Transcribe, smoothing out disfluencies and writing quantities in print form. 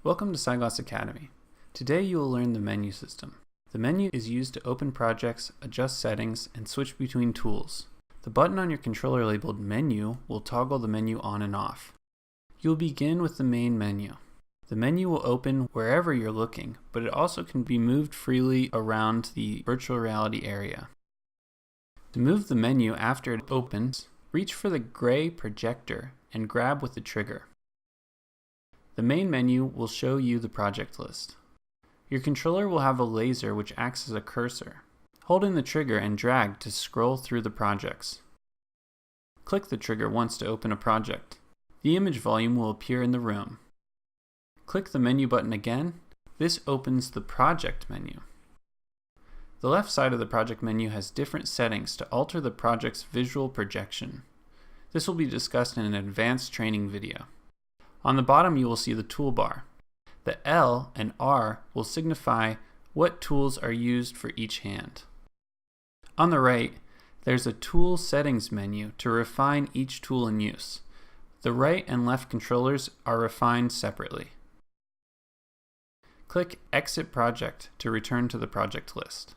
Welcome to syGlass Academy. Today you will learn the menu system. The menu is used to open projects, adjust settings, and switch between tools. The button on your controller labeled Menu will toggle the menu on and off. You will begin with the main menu. The menu will open wherever you're looking, but it also can be moved freely around the virtual reality area. To move the menu after it opens, reach for the gray projector and grab with the trigger. The main menu will show you the project list. Your controller will have a laser which acts as a cursor. Hold in the trigger and drag to scroll through the projects. Click the trigger once to open a project. The image volume will appear in the room. Click the menu button again. This opens the project menu. The left side of the project menu has different settings to alter the project's visual projection. This will be discussed in an advanced training video. On the bottom you will see the toolbar. The L and R will signify what tools are used for each hand. On the right, there's a Tool Settings menu to refine each tool in use. The right and left controllers are refined separately. Click Exit Project to return to the project list.